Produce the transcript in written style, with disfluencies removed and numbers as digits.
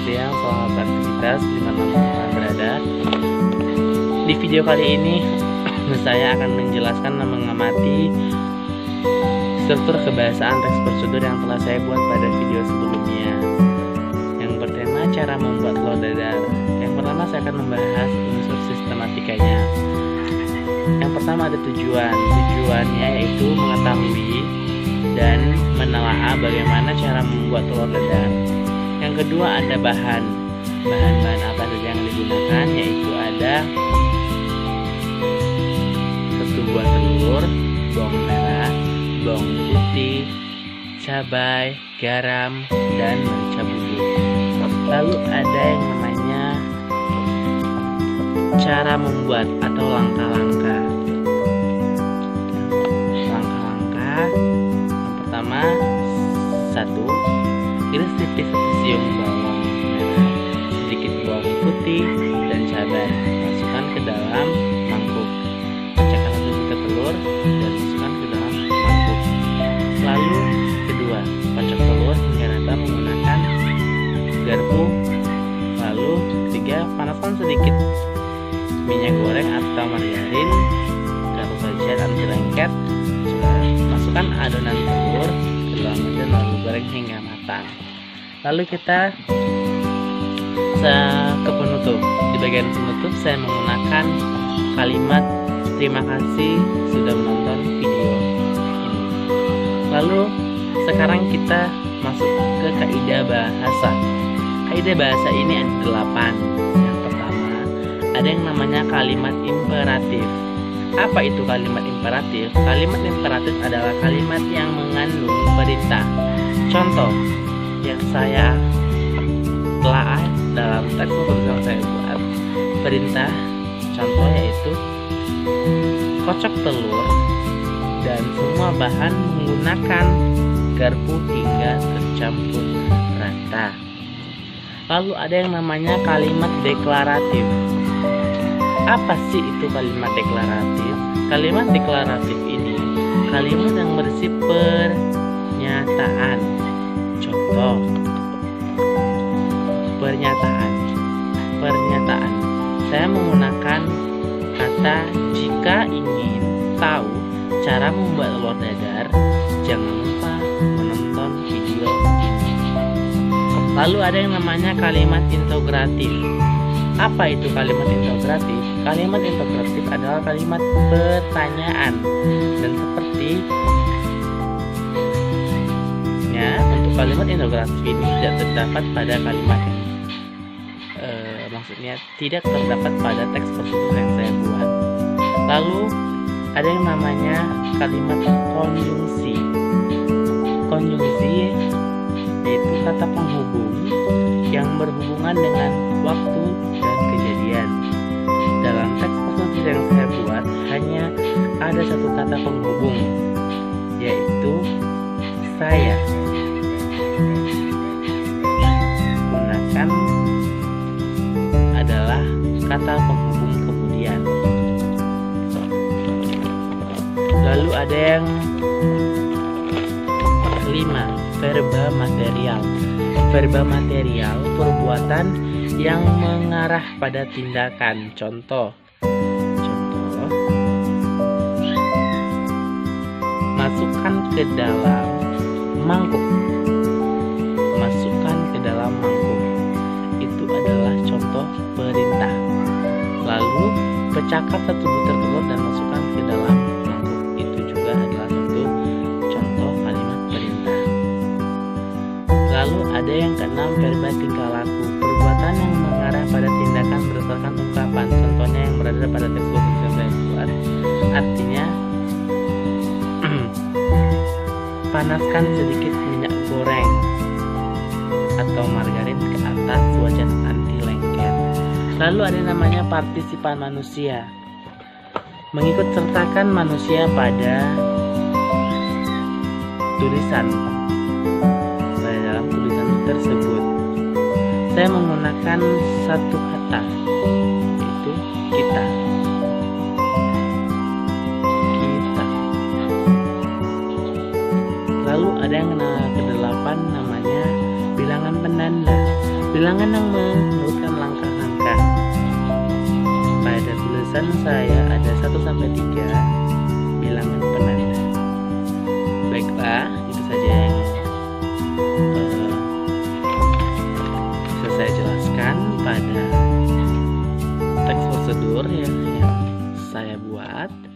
siang, selamat beraktivitas dimanapun kalian berada. Di video kali ini saya akan menjelaskan dan mengamati struktur kebahasaan teks prosedur yang telah saya buat pada video sebelumnya yang bertema cara membuat telur dadar. Yang pertama saya akan membahas unsur sistematikanya. Yang pertama ada tujuannya yaitu mengetahui dan menelaah bagaimana cara membuat telur dadar. Yang kedua ada bahan-bahan apa saja yang digunakan, yaitu ada 1 buah telur, bawang merah, bawang putih, cabai, garam, dan merica bubuk. Lalu ada yang namanya cara membuat atau langkah-langkah. Langkah-langkah yang pertama, 1. Iris tipis 1 siung bawang merah, sedikit bawang putih dan cabai. Masukkan ke dalam mangkuk. Pecahkan 1 butir telur dan masukkan ke dalam mangkuk. Lalu kedua, kocok telur hingga rata menggunakan garpu. Lalu ketiga, panaskan sedikit minyak goreng atau margarin, garpu saja anti lengket. Masukkan adonan telur ke dalam meja lalu goreng hingga matang. Lalu kita ke penutup. Di bagian penutup saya menggunakan kalimat terima kasih sudah menonton video ini. Lalu sekarang kita masuk ke kaidah bahasa. Kaidah bahasa ini ada 8. Yang pertama ada yang namanya kalimat imperatif. Apa itu kalimat imperatif? Kalimat imperatif adalah kalimat yang mengandung perintah. Contoh yang saya telah dalam teks yang saya buat, perintah contoh yaitu kocok telur dan semua bahan menggunakan garpu hingga tercampur rata. Lalu ada yang namanya kalimat deklaratif. Apa sih itu kalimat deklaratif? Kalimat deklaratif ini kalimat yang berisi pernyataan. Contoh, pernyataan. Saya menggunakan kata jika ingin tahu cara membuat telur dadar, jangan lupa menonton video ini. Lalu ada yang namanya kalimat integratif. Apa itu kalimat integratif? Kalimat integratif adalah kalimat pertanyaan dan seperti untuk kalimat integratif ini tidak terdapat pada kalimat yang maksudnya tidak terdapat pada teks prosedur yang saya buat. Lalu ada yang namanya kalimat konjungsi. Konjungsi yaitu kata penghubung yang berhubungan dengan waktu dan kejadian. Dalam teks prosedur yang saya buat hanya ada 1 kata penghubung, yaitu saya. Gunakan adalah kata penghubung kemudian. Lalu ada yang 5, verba material. Verba material perbuatan yang mengarah pada tindakan. Contoh masukkan ke dalam mangkuk. Masukkan ke dalam mangkuk. Itu adalah contoh perintah. Lalu pecahkan 1 butir telur dan masukkan ke dalam mangkuk. Itu juga adalah satu contoh kalimat perintah. Lalu ada yang ke-6, verba tingkah laku. Perbuatan yang mengarah pada tindakan berdasarkan ungkapan. Contohnya yang berada pada teks prosedur yang saya buat. Artinya panaskan sedikit minyak goreng atau margarin ke atas wajan anti lengket. Lalu ada namanya partisipan manusia. Mengikut sertakan manusia pada tulisan. Pada dalam tulisan tersebut saya menggunakan 1 kata, yaitu kita. Lalu ada yang ke-8 namanya bilangan penanda. Bilangan yang menurutkan langkah-langkah. Pada tulisan saya ada 1 sampai 3 bilangan penanda. Baiklah, itu saja yang bisa saya jelaskan pada teks prosedur yang saya buat.